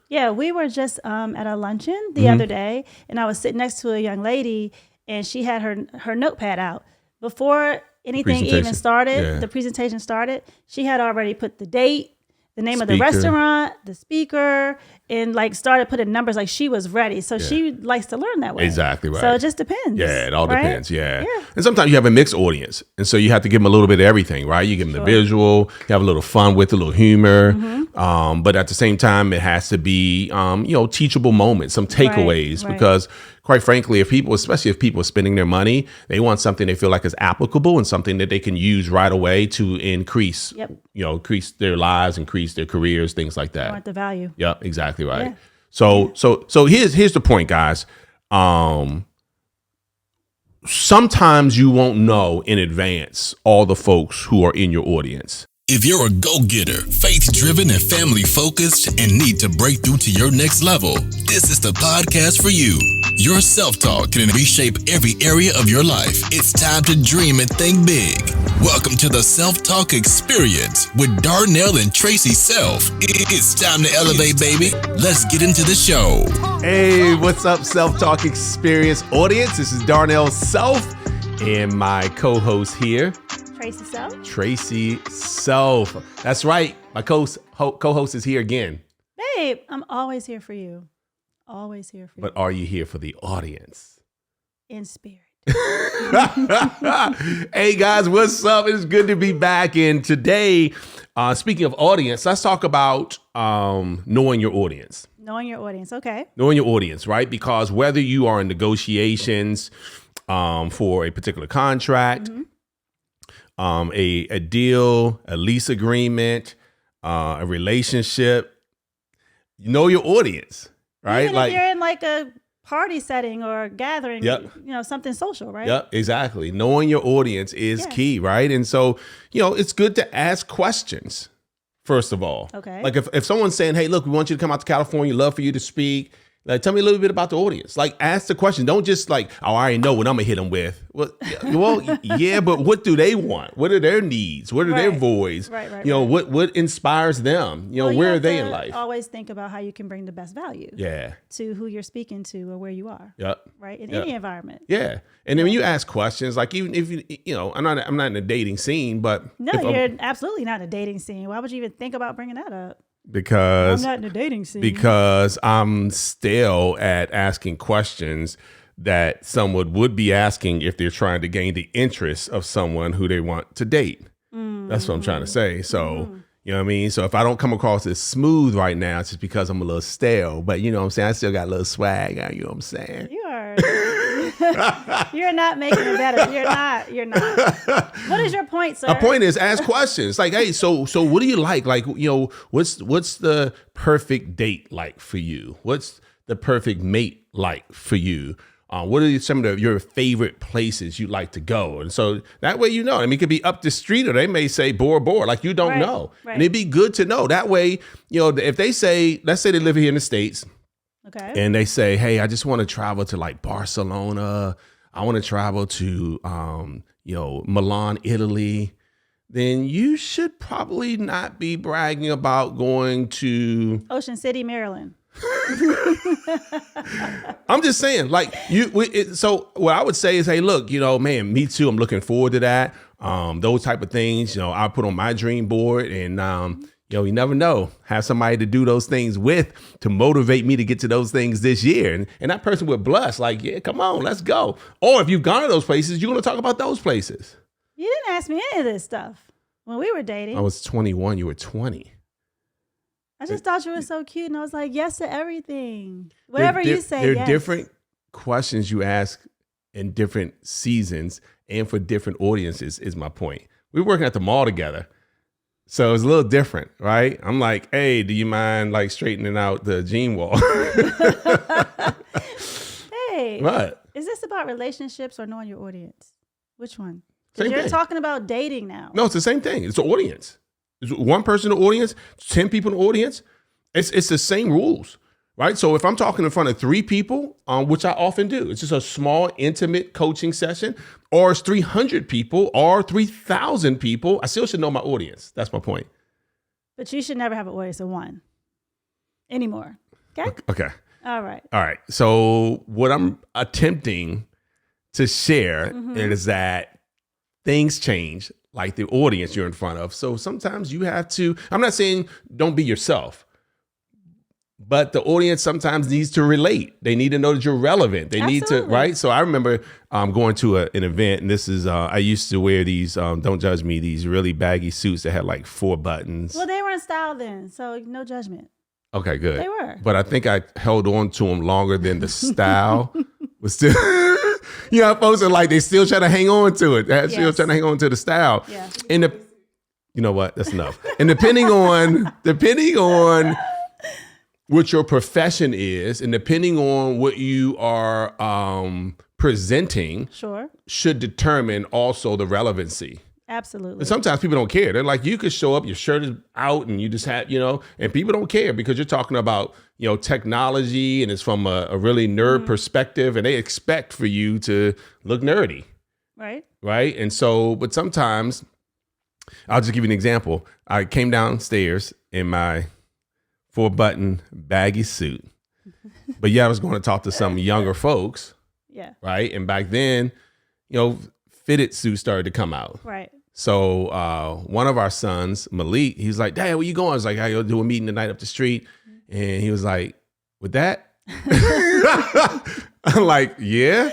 Yeah, we were just at a luncheon the other day, and I was sitting next to a young lady, and she had her notepad out. Before anything even started, the presentation started, she had already put the date, the name of the restaurant, the speaker, and like started putting numbers, like she was ready. So she likes to learn that way. Exactly right. So it just depends. Yeah, it all depends. Yeah. And sometimes you have a mixed audience. And so you have to give them a little bit of everything, right? You give them the visual, you have a little fun with a little humor. But at the same time, it has to be, teachable moments, some takeaways, because quite frankly, especially if people are spending their money, they want something they feel like is applicable and something that they can use right away to increase, increase their lives, increase their careers, things like that. They want the value. Yep, exactly right. Yeah. So here's the point, guys. Sometimes you won't know in advance all the folks who are in your audience. If you're a go-getter, faith-driven and family-focused and need to break through to your next level, this is the podcast for you. Your self-talk can reshape every area of your life. It's time to dream and think big. Welcome to the Self-Talk Experience with Darnell and Tracy Self. It's time to elevate, baby. Let's get into the show. Hey, what's up, Self-Talk Experience audience? This is Darnell Self and my co-host here, Tracy Self. That's right. My co-host is here again. Babe, I'm always here for you. Always here for you. But are you here for the audience? In spirit. Hey guys, what's up? It's good to be back. And today, speaking of audience, let's talk about knowing your audience. Knowing your audience. Okay. Knowing your audience, right? Because whether you are in negotiations for a particular contract, a deal, a lease agreement, a relationship, you know your audience, right? Even if you're in like a party setting or a gathering, something social, right? Yep, exactly. Knowing your audience is key, right? And so, it's good to ask questions, first of all. Okay. Like if someone's saying, hey, look, we want you to come out to California, love for you to speak. Like, tell me a little bit about the audience. Like, ask the question. Don't just like, oh, I already know what I'm going to hit them with. Well, yeah, but what do they want? What are their needs? What are their voids? Right. What inspires them? Where are they in life? Always think about how you can bring the best value to who you're speaking to or where you are. Yep. Right. In any environment. Yeah. And then when you ask questions, like even if I'm not in a dating scene, but no, you're absolutely not in a dating scene. Why would you even think about bringing that up? Because I'm not in a dating scene. Because I'm stale at asking questions that someone would be asking if they're trying to gain the interest of someone who they want to date. That's what I'm trying to say. So, you know what I mean? So if I don't come across as smooth right now, it's just because I'm a little stale. But you know what I'm saying? I still got a little swag. You know what I'm saying? You are. You're not making it better. You're not. What is your point, sir? My point is ask questions. Like, hey, so what do you like? Like, what's the perfect date like for you? What's the perfect mate like for you? What are some of your favorite places you like to go? And so that way, I mean, it could be up the street or they may say Bora Bora, like you don't know. Right. And it'd be good to know. That way, if they say, let's say they live here in the States. Okay. And they say, hey, I just want to travel to like Barcelona. I want to travel to, Milan, Italy. Then you should probably not be bragging about going to Ocean City, Maryland. I'm just saying, like so what I would say is, hey, look, man, me too. I'm looking forward to that. Those type of things, I put on my dream board and, you never know, have somebody to do those things with to motivate me to get to those things this year. And that person would blush like, yeah, come on, let's go. Or if you've gone to those places, you're going to talk about those places. You didn't ask me any of this stuff when we were dating. I was 21. You were 20. I just thought you were so cute. And I was like, yes to everything. Whatever you say, there are different questions you ask in different seasons and for different audiences is my point. We were working at the mall together. So it's a little different, right? I'm like, hey, do you mind like straightening out the jean wall? Hey, what? Is this about relationships or knowing your audience? Which one? Because you're talking about dating now. No, it's the same thing. It's the audience. It's one person in the audience, 10 people in the audience. It's the same rules, right? So if I'm talking in front of 3 people, which I often do, it's just a small, intimate coaching session, or it's 300 people or 3,000 people, I still should know my audience. That's my point. But you should never have an audience of 1 anymore. Okay. All right. All right. So what I'm attempting to share is that things change, like the audience you're in front of. So sometimes you have to, I'm not saying don't be yourself, but the audience sometimes needs to relate. They need to know that you're relevant. They need to, right? So I remember going to an event, and this is, I used to wear these, don't judge me, these really baggy suits that had like 4 buttons. Well, they were in style then, so no judgment. Okay, good. They were. But I think I held on to them longer than the style was still, folks are like, they still trying to hang on to it. They're still trying to hang on to the style. Yeah. And you know what? That's enough. And depending on what your profession is, and depending on what you are presenting, should determine also the relevancy. Absolutely. And sometimes people don't care. They're like, you could show up, your shirt is out, and you just have, and people don't care because you're talking about, technology, and it's from a really nerd perspective, and they expect for you to look nerdy. Right. Right. And so, but sometimes, I'll just give you an example. I came downstairs in my 4-button baggy suit, but I was going to talk to some younger folks. Yeah. Right. And back then, fitted suits started to come out. Right. So one of our sons, Malik, he's like, Dad, where you going? I was like, I go do a meeting tonight up the street. And he was like, with that? I'm like, yeah.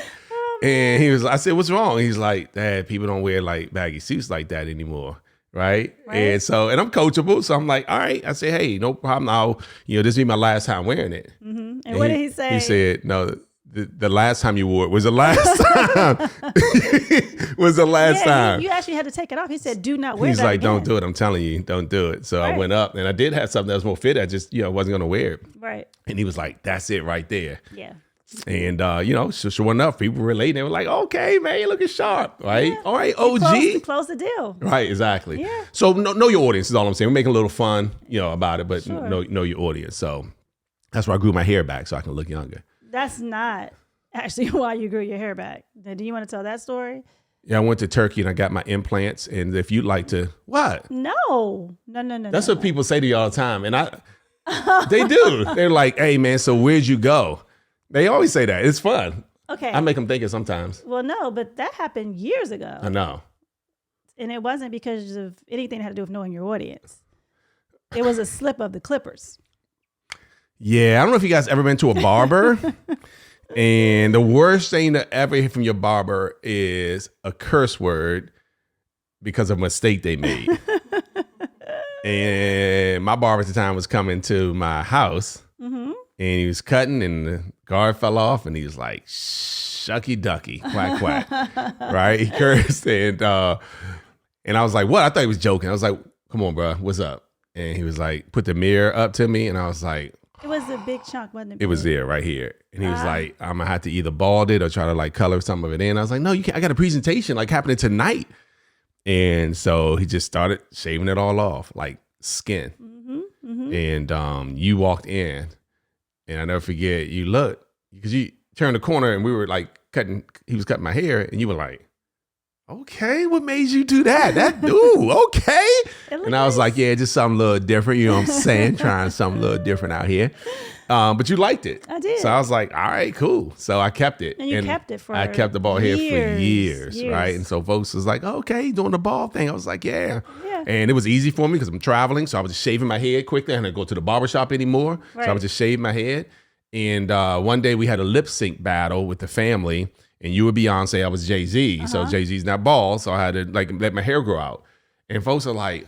And I said, what's wrong? He's like, Dad, people don't wear like baggy suits like that anymore. Right. And I'm coachable. So I'm like, all right. I said, hey, no problem. This will be my last time wearing it. Mm-hmm. And what did he say? He said, no, the last time you wore it was the last time. Was the last time. You actually had to take it off. He said, do not wear that. He's like, again. don't do it. I'm telling you, don't do it. So I went up, and I did have something that was more fit. I just, wasn't going to wear it. Right. And he was like, that's it right there. Yeah. And, sure enough, people related. They were like, okay, man, you're looking sharp. Right. Yeah. All right, OG. Close the deal. Right. Exactly. Yeah. So know your audience is all I'm saying. We're making a little fun, about it, but know your audience. So that's why I grew my hair back so I can look younger. That's not actually why you grew your hair back. Do you want to tell that story? Yeah, I went to Turkey and I got my implants. And if you'd like to, what? No. That's what people say to you all the time. And they do. They're like, hey, man, so where'd you go? They always say that. It's fun. Okay. I make them think it sometimes. Well, no, but that happened years ago. I know. And it wasn't because of anything that had to do with knowing your audience. It was a slip of the clippers. Yeah, I don't know if you guys ever been to a barber. And the worst thing to ever hear from your barber is a curse word because of a mistake they made. And my barber at the time was coming to my house, and he was cutting, and the guard fell off, and he was like, shucky ducky, quack, quack. Right? He cursed. And I was like, what? I thought he was joking. I was like, come on, bro, what's up? And he was like, put the mirror up to me. And I was like, it was a big chunk, wasn't it? It was there, right here. And he was like, I'm going to have to either bald it or try to like color some of it in. I was like, no, you can't. I got a presentation like happening tonight. And so he just started shaving it all off, like skin. And you walked in, and I never forget, you looked, because you turned the corner and we were like he was cutting my hair, and you were like, okay, what made you do that? Okay. And I was like, yeah, just something a little different. You know what I'm saying? Trying something a little different out here. But you liked it. I did. So I was like, all right, cool. So I kept it. And you kept it for I kept the bald hair for years, years. right? And so folks was like, okay, doing the bald thing. I was like, yeah. Yeah. And it was easy for me because I'm traveling. So I was just shaving my head quickly. I didn't go to the barbershop anymore. Right. So I was just shaving my head. And one day we had a lip sync battle with the family. And you were Beyonce, I was Jay-Z. So Jay-Z's not bald. So I had to like let my hair grow out. And folks are like,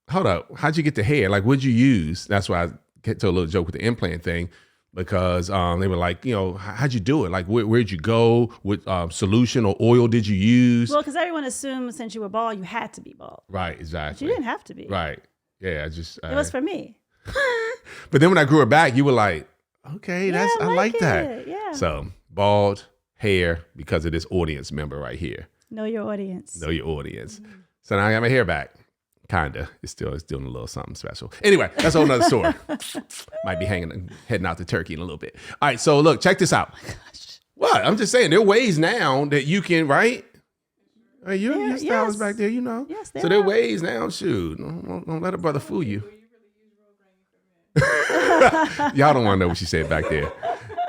hold up, how'd you get the hair? Like, what'd you use? That's why I get to a little joke with the implant thing, because they were like, how'd you do it? Like, where'd you go? What solution or oil did you use? Well, because everyone assumed since you were bald, you had to be bald. Right, exactly. But you didn't have to be. Right. Yeah, it was for me. But then when I grew it back, you were like, okay, I like that. Yeah. So bald hair because of this audience member right here. Know your audience. Know your audience. So now I got my hair back. Kinda. It's doing a little something special. Anyway, that's a whole nother story. Might be heading out to Turkey in a little bit. All right, so look, check this out. Oh my gosh. What? I'm just saying, there are ways now that you can, right? Your style is back there, Yes, so there are ways now. Shoot, don't let a brother fool you. Y'all don't want to know what she said back there.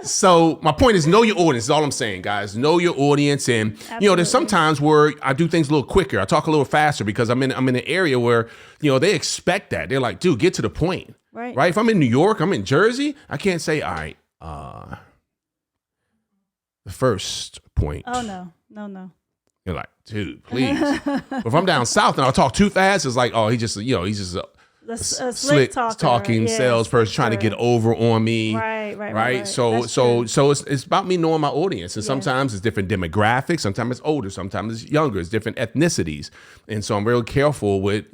So my point is, know your audience is all I'm saying, guys. Know your audience. And, there's sometimes where I do things a little quicker. I talk a little faster because I'm in an area where, they expect that. They're like, dude, get to the point. Right. If I'm in New York, I'm in Jersey, I can't say, all right, the first point. Oh, no. You're like, dude, please. But if I'm down south and I'll talk too fast, it's like, oh, he's just a slick talking salesperson trying to get over on me. Right. So it's about me knowing my audience. And sometimes it's different demographics. Sometimes it's older. Sometimes it's younger. It's different ethnicities. And so I'm real careful with,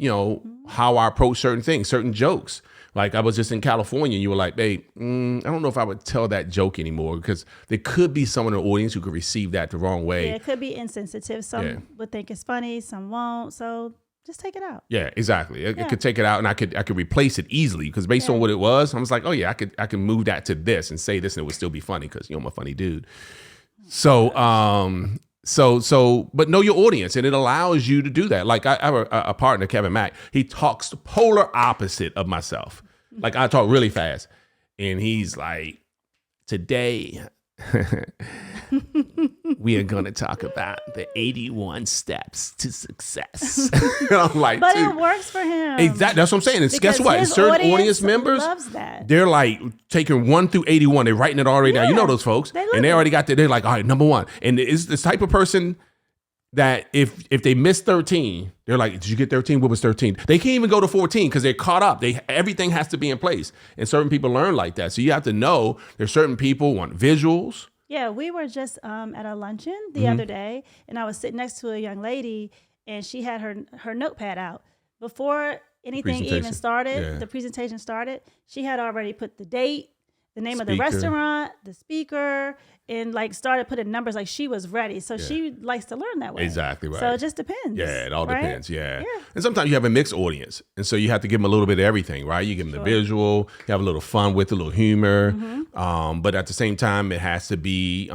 how I approach certain things, certain jokes. Like I was just in California and you were like, babe, I don't know if I would tell that joke anymore because there could be someone in the audience who could receive that the wrong way. Yeah, it could be insensitive. Some would think it's funny, some won't. So just take it out. Yeah, exactly. I could take it out and I could replace it easily because based on what it was, I was like, oh yeah, I can move that to this and say this and it would still be funny because I'm a funny dude. So but know your audience and it allows you to do that. Like I have a partner, Kevin Mack. He talks the polar opposite of myself. Like I talk really fast and he's like, today we are going to talk about the 81 steps to success. And I'm like, but it works for him. Exactly. That's what I'm saying. And guess what? Certain audience members loves that. They're like taking 1 through 81. They're writing it already down. You know those folks. They already got they're like, all right, number 1. And it's this type of person that if they miss 13, they're like, did you get 13? What was 13? They can't even go to 14 because they're caught up. Everything has to be in place. And certain people learn like that. So you have to know there's certain people want visuals. Yeah, we were just at a luncheon the other day, and I was sitting next to a young lady, and she had her notepad out. Before anything even started, the presentation started, she had already put the date, the name of the restaurant, the speaker, and like started putting numbers like she was ready. So she likes to learn that way. Exactly right. So it just depends. Yeah, it all depends. Yeah. And sometimes you have a mixed audience. And so you have to give them a little bit of everything, right? You give them the visual, you have a little fun with a little humor. But at the same time, it has to be,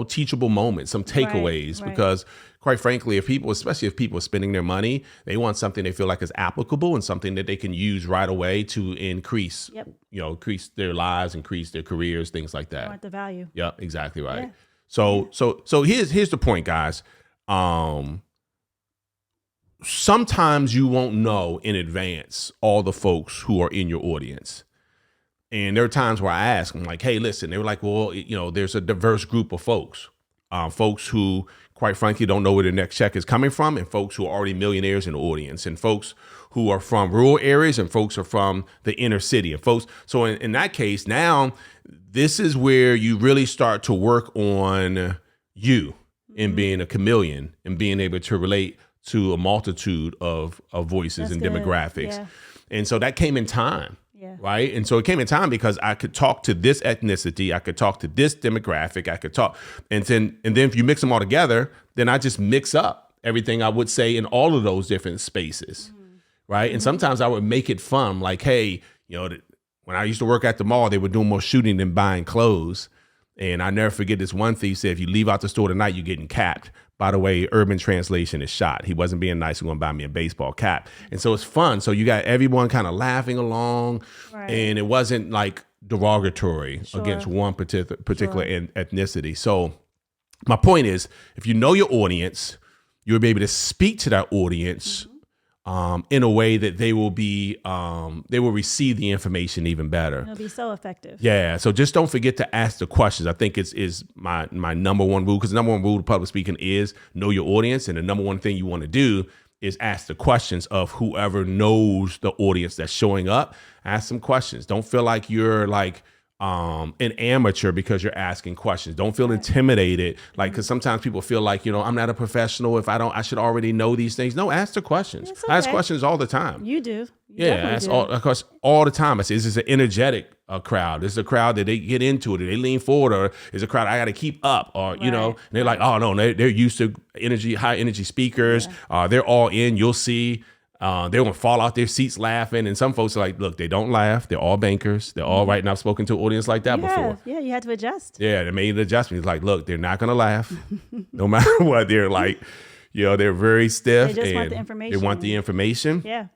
teachable moments, some takeaways, because quite frankly, especially if people are spending their money, they want something they feel like is applicable and something that they can use right away to increase, increase their lives, increase their careers, things like that. They want the value. Yep, exactly right. Yeah. So here's the point, guys. Sometimes you won't know in advance all the folks who are in your audience. And there are times where I ask them like, hey, listen, they were like, well, there's a diverse group of folks who quite frankly don't know where their next check is coming from, and folks who are already millionaires in the audience, and folks who are from rural areas, and folks are from the inner city, and folks. So in that case, now this is where you really start to work on you and being a chameleon and being able to relate to a multitude of voices and demographics. Yeah. And so that came in time. Yeah. Right. And so it came in time because I could talk to this ethnicity. I could talk to this demographic. I could talk. And then if you mix them all together, then I just mix up everything I would say in all of those different spaces. Right. And sometimes I would make it fun. Like, hey, when I used to work at the mall, they were doing more shooting than buying clothes. And I never forget this one thief said, if you leave out the store tonight, you're getting capped. By the way, urban translation is shot. He wasn't being nice. He was going to buy me a baseball cap. And so it's fun. So you got everyone kind of laughing along. Right. And it wasn't like derogatory against one particular ethnicity. So my point is, if you know your audience, you'll be able to speak to that audience in a way that they will receive the information even better. It'll be so effective. Yeah. So just don't forget to ask the questions. I think is my number one rule, because the number one rule of public speaking is know your audience. And the number one thing you want to do is ask the questions of whoever knows the audience that's showing up. Ask some questions. Don't feel like you're like an amateur because you're asking questions. Don't feel intimidated. Like, because sometimes people feel like, I'm not a professional. I should already know these things. No, ask the questions. Okay. I ask questions all the time. You do. Ask all the time. I say, is this an energetic crowd? This is a crowd that they get into it, or they lean forward, or is a crowd I got to keep up, or, and they're like, oh no, they're used to high energy speakers. Yeah. They're all in, you'll see. They're going to fall out their seats laughing. And some folks are like, look, they don't laugh. They're all bankers. They're all right. And I've spoken to an audience like that before. Yeah, you had to adjust. Yeah, they made an adjustment. It's like, look, they're not going to laugh no matter what. They're like, they're very stiff. They just want the information. They want the information. Yeah.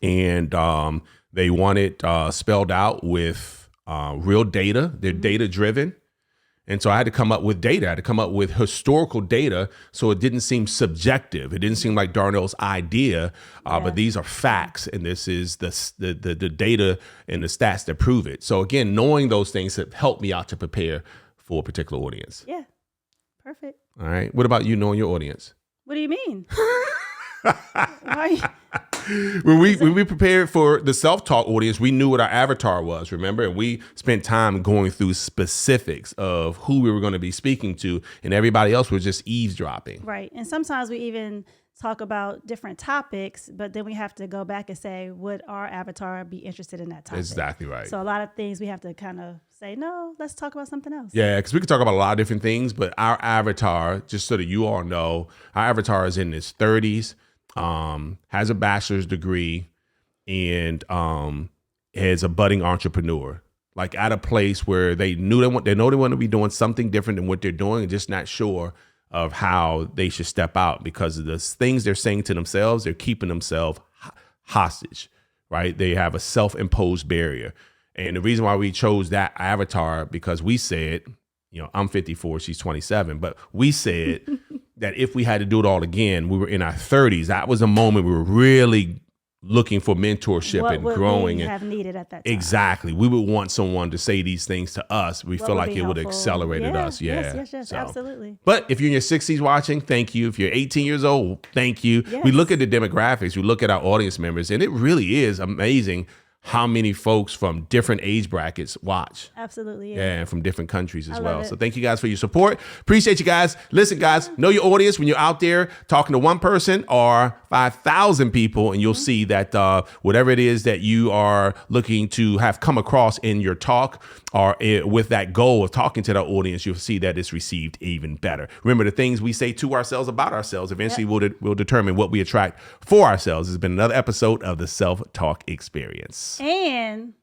And they want it spelled out with real data. They're data driven. And so I had to come up with data. I had to come up with historical data so it didn't seem subjective. It didn't seem like Darnell's idea, but these are facts. And this is the data and the stats that prove it. So again, knowing those things have helped me out to prepare for a particular audience. Yeah, perfect. All right. What about you knowing your audience? What do you mean? When we prepared for the self-talk audience, we knew what our avatar was, remember? And we spent time going through specifics of who we were going to be speaking to, and everybody else was just eavesdropping. Right. And sometimes we even talk about different topics, but then we have to go back and say, would our avatar be interested in that topic? Exactly right. So a lot of things we have to kind of say, no, let's talk about something else. Yeah, because we could talk about a lot of different things, but our avatar, just so that you all know, our avatar is in his 30s. Has a bachelor's degree, and is a budding entrepreneur, like at a place where they know they want to be doing something different than what they're doing, and just not sure of how they should step out because of the things they're saying to themselves. They're keeping themselves hostage, right? They have a self-imposed barrier. And the reason why we chose that avatar, because we said, I'm 54, she's 27, but we said that if we had to do it all again, we were in our 30s. That was a moment we were really looking for mentorship and growing. We have needed at that time. Exactly. We would want someone to say these things to us. We feel like it would have accelerated us. Yeah. Yes, absolutely. But if you're in your 60s watching, thank you. If you're 18 years old, thank you. Yes. We look at the demographics, we look at our audience members, and it really is amazing how many folks from different age brackets watch. Absolutely. Yeah, and from different countries as well. So thank you guys for your support. Appreciate you guys. Listen, guys, know your audience when you're out there talking to one person or 5,000 people, and you'll see that whatever it is that you are looking to have come across in your talk or with that goal of talking to that audience, you'll see that it's received even better. Remember, the things we say to ourselves about ourselves eventually will determine what we attract for ourselves. It's been another episode of the Self-Talk Experience. And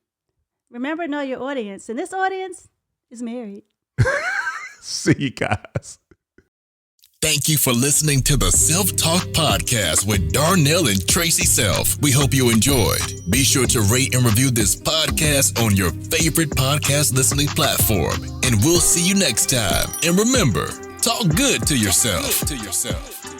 remember, know your audience. And this audience is married. See you guys. Thank you for listening to the Self-Talk Podcast with Darnell and Tracy Self. We hope you enjoyed. Be sure to rate and review this podcast on your favorite podcast listening platform. And we'll see you next time. And remember, talk good to yourself.